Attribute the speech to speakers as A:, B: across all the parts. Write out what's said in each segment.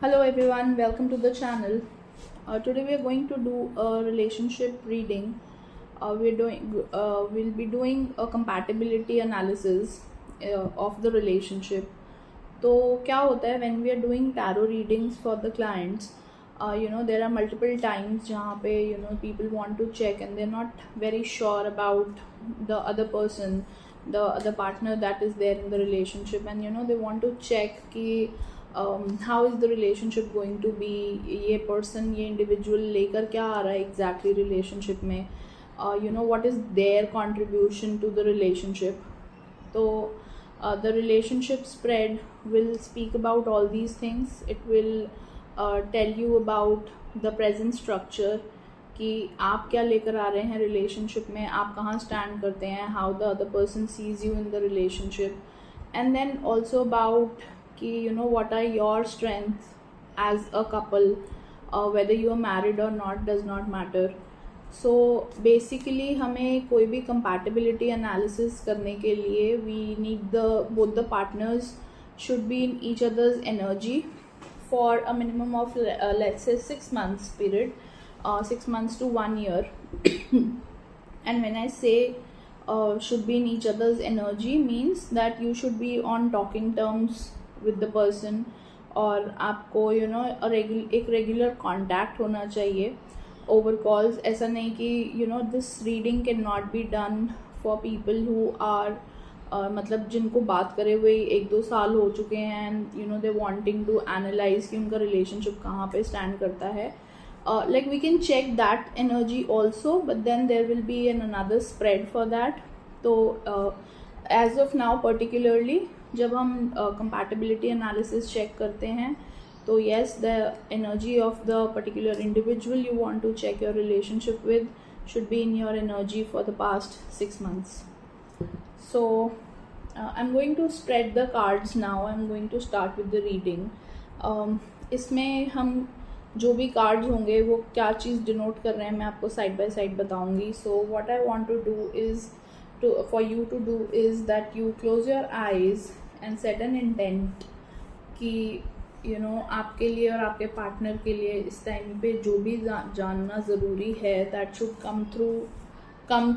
A: Hello everyone, welcome to the channel. Today we are going to do a relationship reading. We'll be doing a compatibility analysis of the relationship. तो क्या होता है when we are doing tarot readings for the clients, there are multiple times जहाँ पे people want to check and they're not very sure about the other person, the other partner that is there in the relationship, and they want to check कि how is the relationship going to be, ये person ये individual लेकर क्या आ रहा है exactly relationship में, what is their contribution to the relationship. तो the relationship spread will speak about all these things. It will tell you about the present structure कि आप क्या लेकर आ रहे हैं रिलेशनशिप में, आप कहाँ स्टैंड करते हैं, how the other person sees you in the relationship, and then also about कि what are your strengths as a couple, whether you are married or not does not matter. So basically हमें कोई भी compatibility analysis करने के लिए we need both the partners should be in each other's energy for a minimum of let's say 6 months period, 6 months to 1 year. And when I say should be in each other's energy means that you should be on talking terms with the person, और आपको एक regular contact होना चाहिए over calls. ऐसा नहीं कि this reading can not be done for people who are मतलब जिनको बात करे हुए 1-2 साल हो चुके हैं and they wanting to analyse कि उनका रिलेशनशिप कहाँ पे स्टैंड करता है. Like we can check that energy also, but then there will be another spread for that. तो as of now particularly जब हम compatibility analysis check करते हैं तो yes, the energy of the particular individual you want to check your relationship with should be in your energy for the past 6 months. So I'm going to spread the cards now. I'm going to start with the reading. इसमें हम जो भी cards होंगे वो क्या चीज़ denote कर रहे हैं मैं आपको साइड बाय साइड बताऊंगी. So what I want to do is for you to do is that you close your eyes and set an intent कि आपके लिए और आपके पार्टनर के लिए इस टाइम पे जो भी जानना ज़रूरी है that should come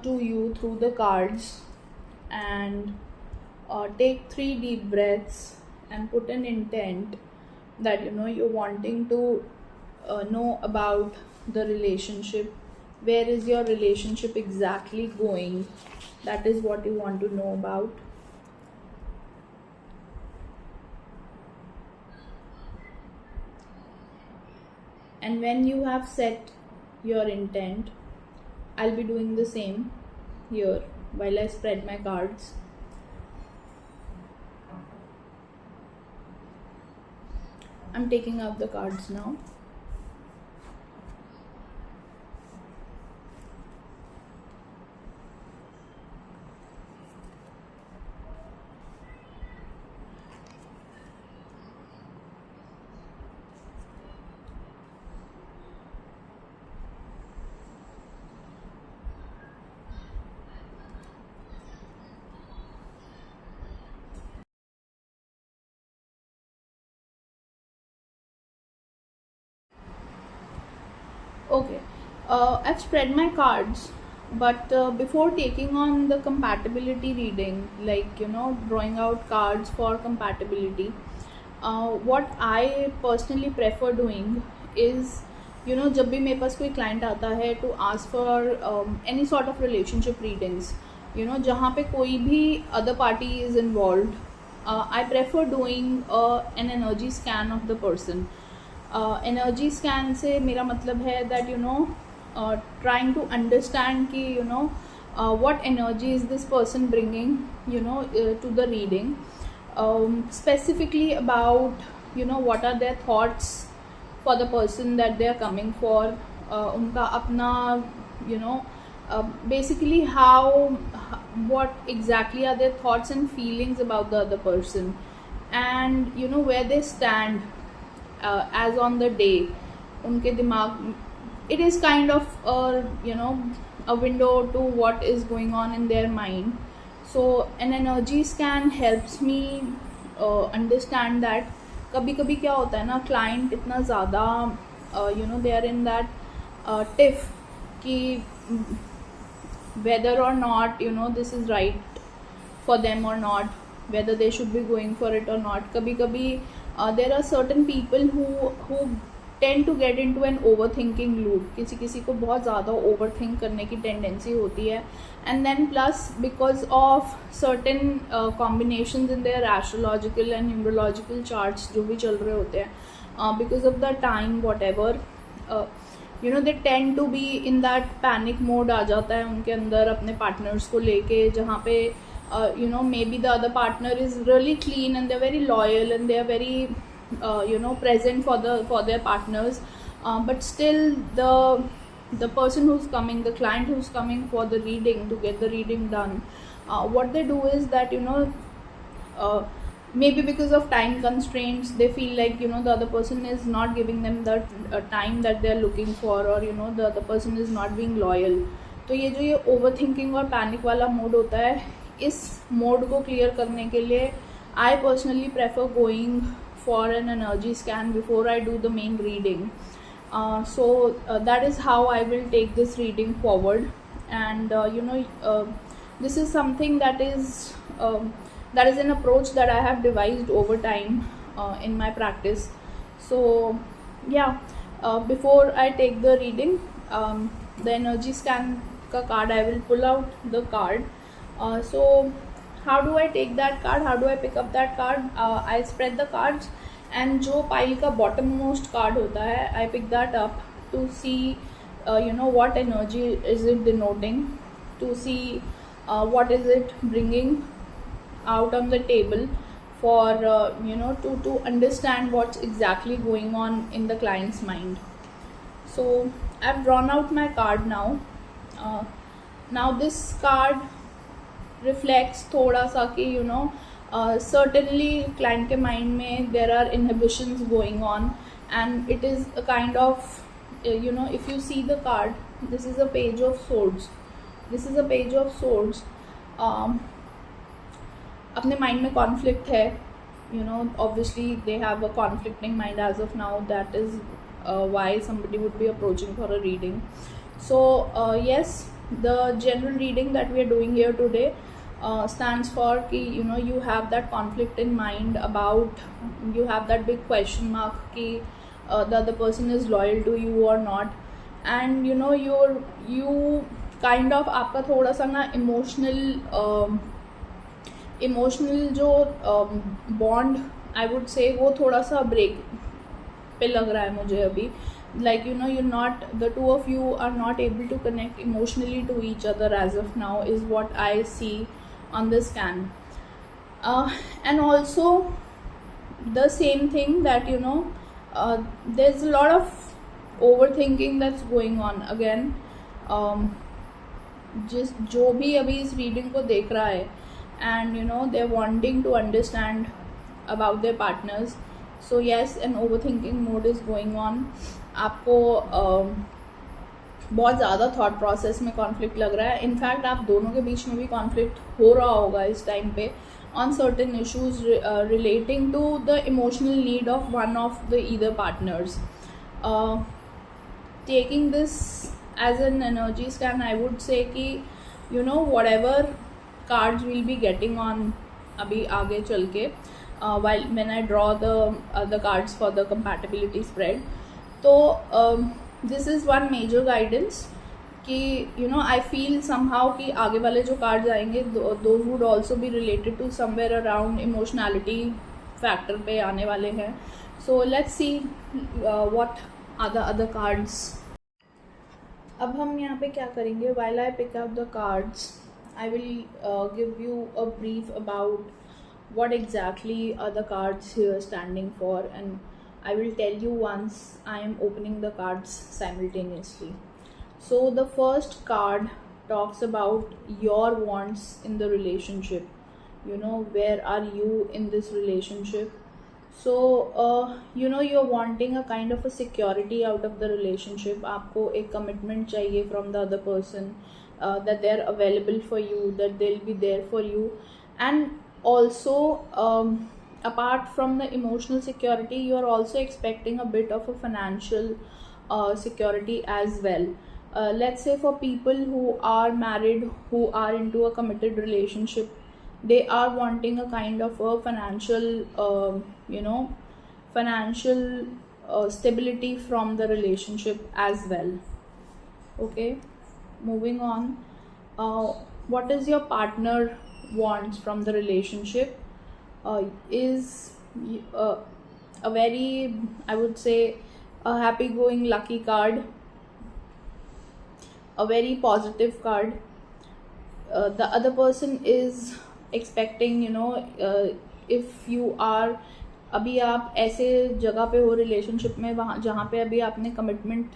A: to you through the cards. And take 3 deep breaths and put an intent that you're wanting to know about the relationship. Where is your relationship exactly going? That is what you want to know about. And when you have set your intent, I'll be doing the same here while I spread my cards. I'm taking out the cards now. Okay, I've spread my cards, but before taking on the compatibility reading, like drawing out cards for compatibility, what I personally prefer doing is जब भी मेरे पास कोई client आता है to ask for any sort of relationship readings, जहाँ पे कोई भी other party is involved, I prefer doing an energy scan of the person. Energy scan से मेरा मतलब है दैट ट्राइंग टू अंडरस्टैंड कि what energy is this person bringing to the reading, specifically about what are their thoughts for the person that they are coming for, उनका अपना basically what exactly are their thoughts and feelings about the other person, and where they stand as on the day. उनके दिमाग, it is kind of a window to what is going on in their mind. So an energy scan helps me understand that कभी कभी क्या होता है ना, client इतना ज़्यादा they are in that tiff कि whether or not this is right for them or not, whether they should be going for it or not. kabhi kabhi there are certain people who tend to get into an overthinking loop. किसी किसी को बहुत ज़्यादा overthink करने की tendency होती है, and then plus because of certain combinations in their astrological and numerological charts जो भी चल रहे होते हैं, because of the time whatever, they tend to be in that panic mode आ जाता है उनके अंदर अपने partners को लेके, जहाँ पे maybe the other partner is really clean and they're very loyal and they're very present for their partners, but still the person who's coming, the client who's coming for the reading, to get the reading done, what they do is that maybe because of time constraints they feel like the other person is not giving them the time that they're looking for, or the other person is not being loyal. तो ये जो ये over thinking और panic वाला mode होता है, इस mode को क्लियर करने के लिए I personally prefer going for an energy scan before I do the main reading. So that is how I will take this reading forward, and this is something that is an approach that I have devised over time in my practice. So yeah, before I take the reading, the energy scan ka card, I will pull out the card. So how do I take that card, how do I pick up that card? I spread the cards, and जो pile का bottom most card होता है, I pick that up to see what energy is it denoting, to see what is it bringing out on the table, for to understand what's exactly going on in the client's mind. So I've drawn out my card now. Now this card reflects thoda sa ki certainly client के mind में there are inhibitions going on, and it is a kind of if you see the card, this is a page of swords. This is a page of swords. अपने mind में conflict है, obviously they have a conflicting mind as of now. That is why somebody would be approaching for a reading. So yes, the general reading that we are doing here today stands for ki you have that conflict in mind about, you have that big question mark ki the other person is loyal to you or not, and you kind of आपका थोड़ा सा ना emotional जो bond I would say वो थोड़ा सा break पे लग रहा है मुझे अभी. Like you're not, the two of you are not able to connect emotionally to each other as of now, is what I see on the scan. And also the same thing that there's a lot of overthinking that's going on again. जिस जो भी अभी इस reading को देख रहा है, and they're wanting to understand about their partners. So yes, an overthinking mode is going on. आपको बहुत ज़्यादा थॉट प्रोसेस में कॉन्फ्लिक्ट लग रहा है. इनफैक्ट आप दोनों के बीच में भी कॉन्फ्लिक्ट हो रहा होगा इस टाइम पे on certain issues relating to the emotional need of one of the either partners. Taking this as an energy scan, I would say कि whatever cards we'll be getting on अभी आगे चल के, while when I draw the cards for the compatibility spread. तो this is one major guidance कि I feel somehow कि आगे वाले जो cards आएंगे those would also be related to somewhere around emotionality factor पे आने वाले हैं. So let's see what are the other cards. अब हम यहाँ पे क्या करेंगे, while I pick up the cards, I will give you a brief about what exactly are the cards here standing for, and I will tell you once I am opening the cards simultaneously. So the first card talks about your wants in the relationship. Where are you in this relationship? So you're wanting a kind of a security out of the relationship. आपको एक commitment चाहिए from the other person, that they're available for you, that they'll be there for you, and also apart from the emotional security, you are also expecting a bit of a financial security as well. Let's say for people who are married, who are into a committed relationship, they are wanting a kind of a financial financial stability from the relationship as well. Okay, moving on. uh, what is your partner wants from the relationship is uh, a very, I would say, a happy going lucky card, a very positive card. The other person is expecting, if you are, अभी आप ऐसे जगह पे हो relationship में, वहाँ जहाँ पे अभी आपने कमिटमेंट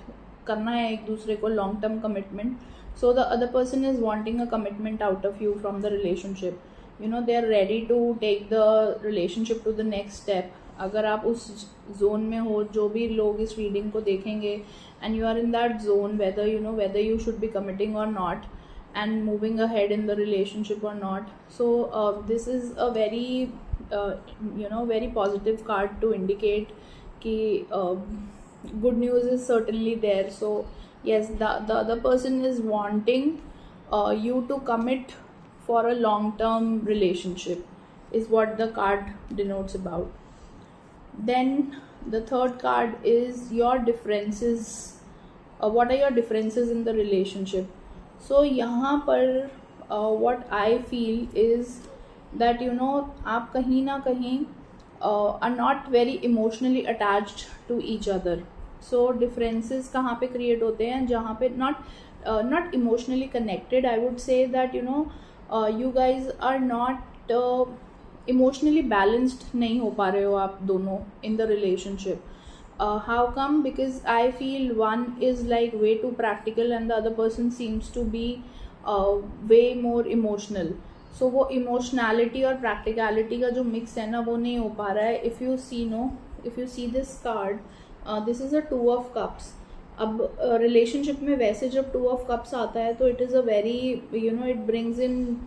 A: करना है एक दूसरे को, long term commitment. So the other person is wanting a commitment out of you from the relationship. They are ready to take the relationship to the next step. अगर आप उस जोन में हो, जो भी लोग इस रीडिंग को देखेंगे, and you are in that zone, whether you should be committing और not, and moving ahead in the relationship or not. So this is a very very positive card to indicate ki good news is certainly there. So yes, the other person is wanting you to commit for a long term relationship is what the card denotes about. Then the third card is your differences. What are your differences in the relationship? सो यहाँ पर what I feel is that आप कहीं ना कहीं are not very emotionally attached to each other. So differences कहाँ पे create होते हैं? जहाँ पे not emotionally connected. I would say that you guys are not emotionally balanced. नहीं हो पा रहे हो आप दोनों in the relationship. How come? Because I feel one is like way too practical and the other person seems to be way more emotional. So वो emotionality और practicality का जो mix है ना, वो नहीं हो पा रहा है. If you see this card, this is a two of cups. अब relationship में वैसे जब two of cups आता है तो it is a very it brings in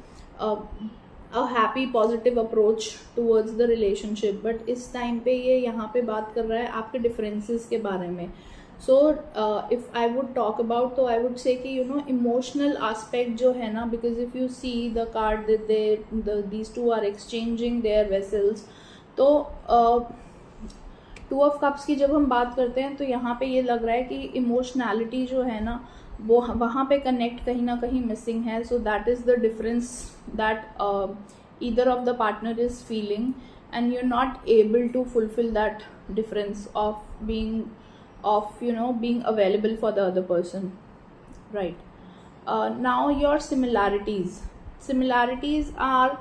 A: a happy positive approach towards the relationship. But इस टाइम पे ये यहाँ पे बात कर रहा है आपके differences के बारे में. So if I would talk about, तो I would say कि emotional aspect जो है ना, because if you see the card that these two are exchanging their vessels. तो टू ऑफ कप्स की जब हम बात करते हैं तो यहाँ पे ये लग रहा है कि इमोशनैलिटी जो है ना, वो वहाँ पे कनेक्ट कहीं ना कहीं मिसिंग है. So that is the difference that either of the partner is feeling, and you are not able to fulfil that difference of being available for the other person, right? Now your similarities are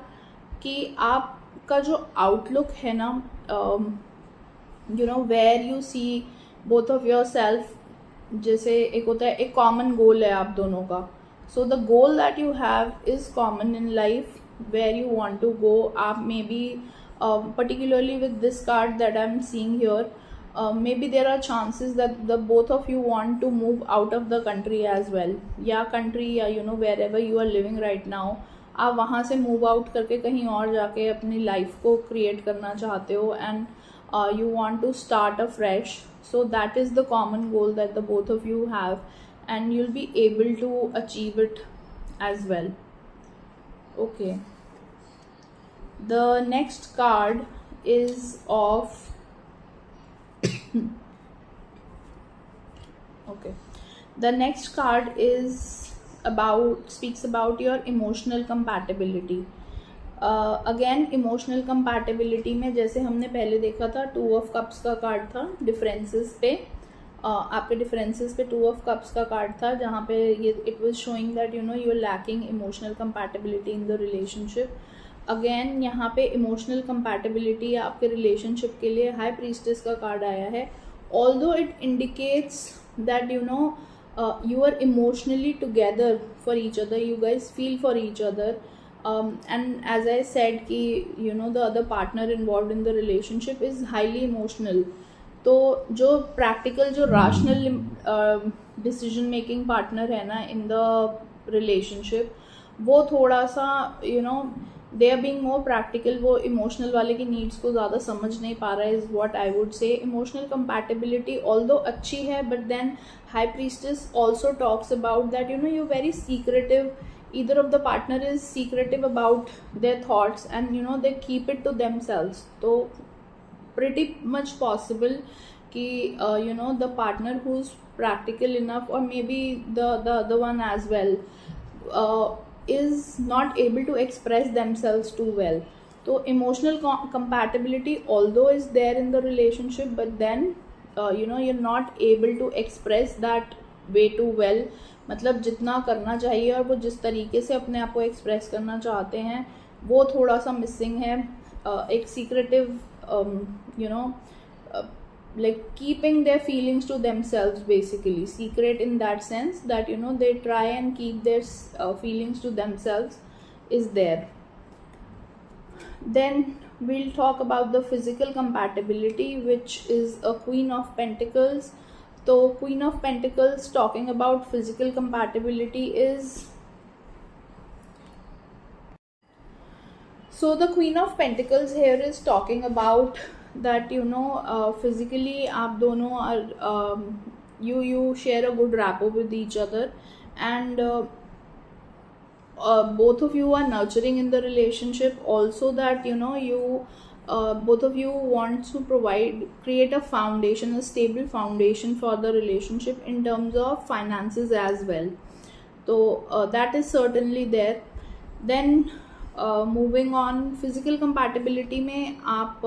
A: कि आपका जो outlook है ना, where you see both of yourself, जैसे एक होता है, एक कॉमन गोल है आप दोनों का. So the goal that you have is common in life, where you want to go. आप may be particularly with this card that I'm seeing here, maybe there are chances that the both of you want to move out of the country as well, या country या wherever you are living right now, आप वहाँ से move out करके कहीं और जाके अपनी लाइफ को क्रिएट करना चाहते हो, and you want to start afresh. So that is the common goal that the both of you have, and you'll be able to achieve it as well. Okay, the next card is of okay, the next card speaks about your emotional compatibility. Again emotional compatibility में जैसे हमने पहले देखा था, two of cups का card था differences पे. आपके डिफरेंसेस पे टू ऑफ कप्स का कार्ड था, जहाँ पे ये it was showing that you are lacking emotional compatibility in the relationship. Again यहाँ पे इमोशनल कंपैटिबिलिटी आपके रिलेशनशिप के लिए हाई प्रीस्टेस का कार्ड आया है. Although it indicates that you are emotionally together for each other, you guys feel for each other. And as I said कि the other partner involved in the relationship is highly emotional. तो जो practical, जो rational decision making partner है ना in the relationship, वो थोड़ा सा they are being more practical, वो इमोशनल वाले की नीड्स को ज़्यादा समझ नहीं पा रहा है, is what I would say. Emotional compatibility although अच्छी है, but then high priestess also talks about that you very secretive. Either of the partner is secretive about their thoughts, and they keep it to themselves. So pretty much possible ki the partner who's practical enough, or maybe the other one as well, is not able to express themselves too well. So emotional compatibility although is there in the relationship, but then you're not able to express that way too well. मतलब जितना करना चाहिए और वो जिस तरीके से अपने आप को एक्सप्रेस करना चाहते हैं वो थोड़ा सा मिसिंग है. एक secretive like keeping their feelings to themselves, basically secret in that sense that they try and keep their feelings to themselves is there. Then we'll talk about the physical compatibility, which is a Queen of Pentacles. So Queen of Pentacles talking about physical compatibility is, so the Queen of Pentacles here is talking about that physically आप दोनों are you share a good rapport with each other, and both of you are nurturing in the relationship. Also that you both of you want to create a foundation, a stable foundation for the relationship in terms of finances as well. So that is certainly there. Then moving on, physical compatibility में आप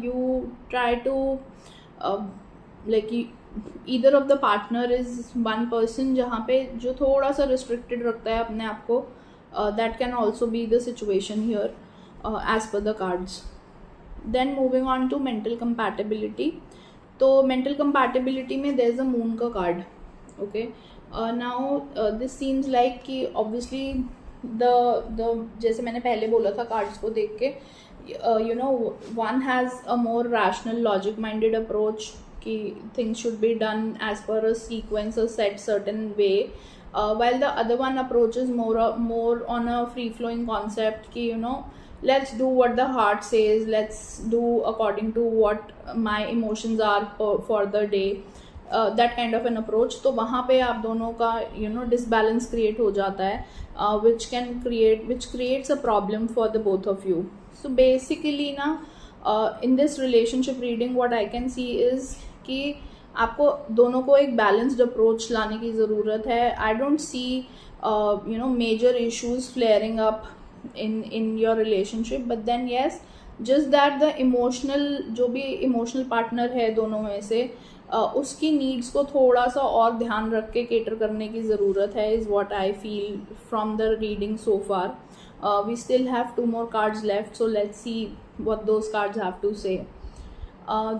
A: you try to like either of the partner is one person जहाँ पे जो थोड़ा सा restricted रखता है अपने आप को. That can also be the situation here as per the cards. Then moving on to mental compatibility. तो mental compatibility में there is a moon का card. Okay. Now this seems like कि obviously the जैसे मैंने पहले बोला था cards को देख के, one has a more rational logic minded approach कि things should be done as per a sequence, a set certain way, while the other one approaches more on a free flowing concept कि let's do what the heart says, let's do according to what my emotions are for the day. That kind of an approach. तो वहाँ पे आप दोनों का disbalance create हो जाता है, which creates a problem for the both of you. So basically ना in this relationship reading what I can see is कि आपको दोनों को एक balanced approach लाने की ज़रूरत है. I don't see major issues flaring up in your relationship, but then yes, just that the emotional जो भी emotional partner है दोनों में से उसकी नीड्स को थोड़ा सा और ध्यान रख के केटर करने की ज़रूरत है, is what I feel from the reading so far. We still have 2 more cards left, so let's see what those cards have to say.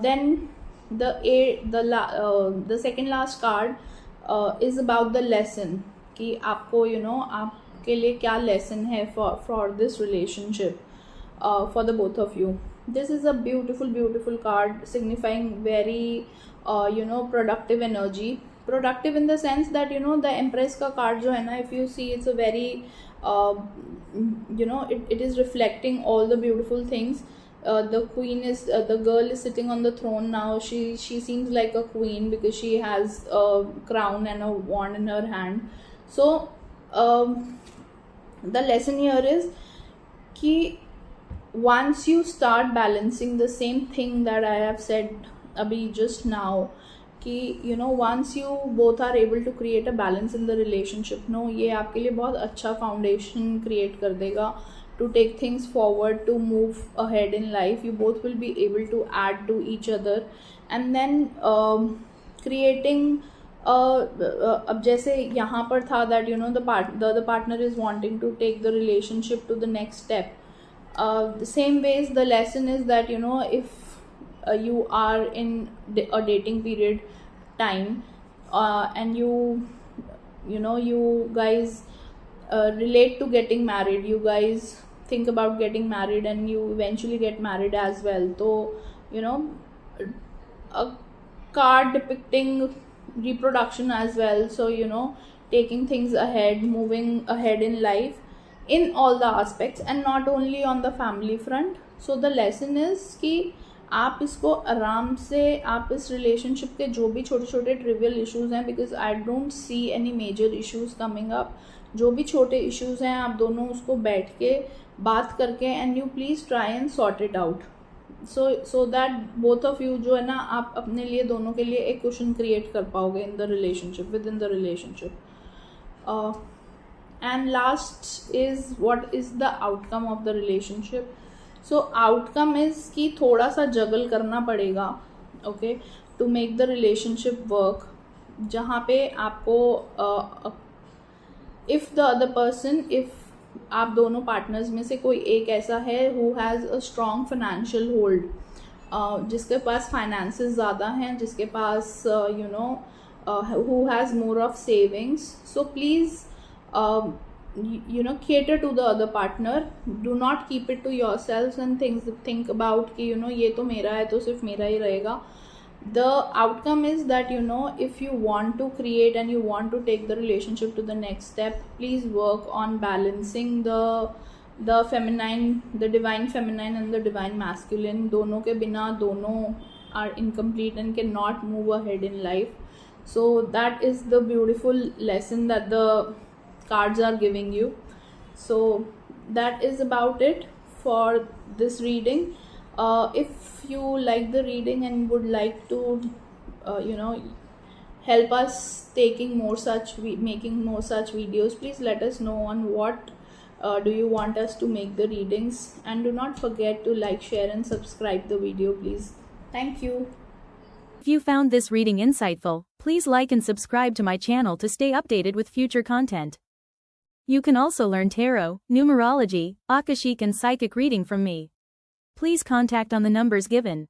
A: Then the second last card is about the lesson कि आपको आपके लिए क्या lesson है for this relationship for the both of you. This is a beautiful card signifying very productive energy. Productive in the sense that the Empress का card जो है ना, if you see, it's a very it is reflecting all the beautiful things. The queen is the girl is sitting on the throne now. She seems like a queen because she has a crown and a wand in her hand. So the lesson here is कि once you start balancing the same thing that I have said abhi just now, कि once you both are able to create a balance in the relationship, ये आपके लिए बहुत अच्छा foundation create कर देगा to take things forward, to move ahead in life. You both will be able to add to each other, and then creating अब जैसे यहाँ पर था that the other partner is wanting to take the relationship to the next step. The same ways the lesson is that if you are in a dating period time and you guys relate to getting married, you guys think about getting married and you eventually get married as well. So a card depicting reproduction as well, so taking things ahead, moving ahead in life. in all the aspects and not only on the family front. So the lesson is कि आप इसको आराम से, आप इस relationship के जो भी छोटे छोटे ट्रिवियल इश्यूज हैं, because I don't see any major issues coming up, जो भी छोटे इश्यूज हैं आप दोनों उसको बैठ के बात करके and you please try and sort it out, so that both of you जो है ना, आप अपने लिए दोनों के लिए एक क्वेश्चन क्रिएट कर पाओगे इन the relationship, with in the relationship. And last is what is the outcome of the relationship. So outcome is कि थोड़ा सा जगल करना पड़ेगा, okay, to make the relationship work, जहाँ पे आपको if the other person, if आप दोनों पार्टनर्स में से कोई एक ऐसा है who has a strong financial hold, जिसके पास फाइनेंसेस ज़्यादा हैं, जिसके पास who has more of savings, so please cater to the other partner. Do not keep it to yourselves and think about कि ये तो मेरा है तो सिर्फ मेरा ही रहेगा. The outcome is that if you want to create and you want to take the relationship to the next step, please work on balancing the feminine, the divine feminine and the divine masculine. दोनों के बिना दोनों are incomplete and cannot move ahead in life. So that is the beautiful lesson that the cards are giving you. So that is about it for this reading. If you like the reading and would like to help us making more such videos, please let us know on what do you want us to make the readings, and do not forget to like, share and subscribe the video, please. Thank you.
B: If you found this reading insightful, please like and subscribe to my channel to stay updated with future content. You can also learn tarot, numerology, Akashic and psychic reading from me. Please contact on the numbers given.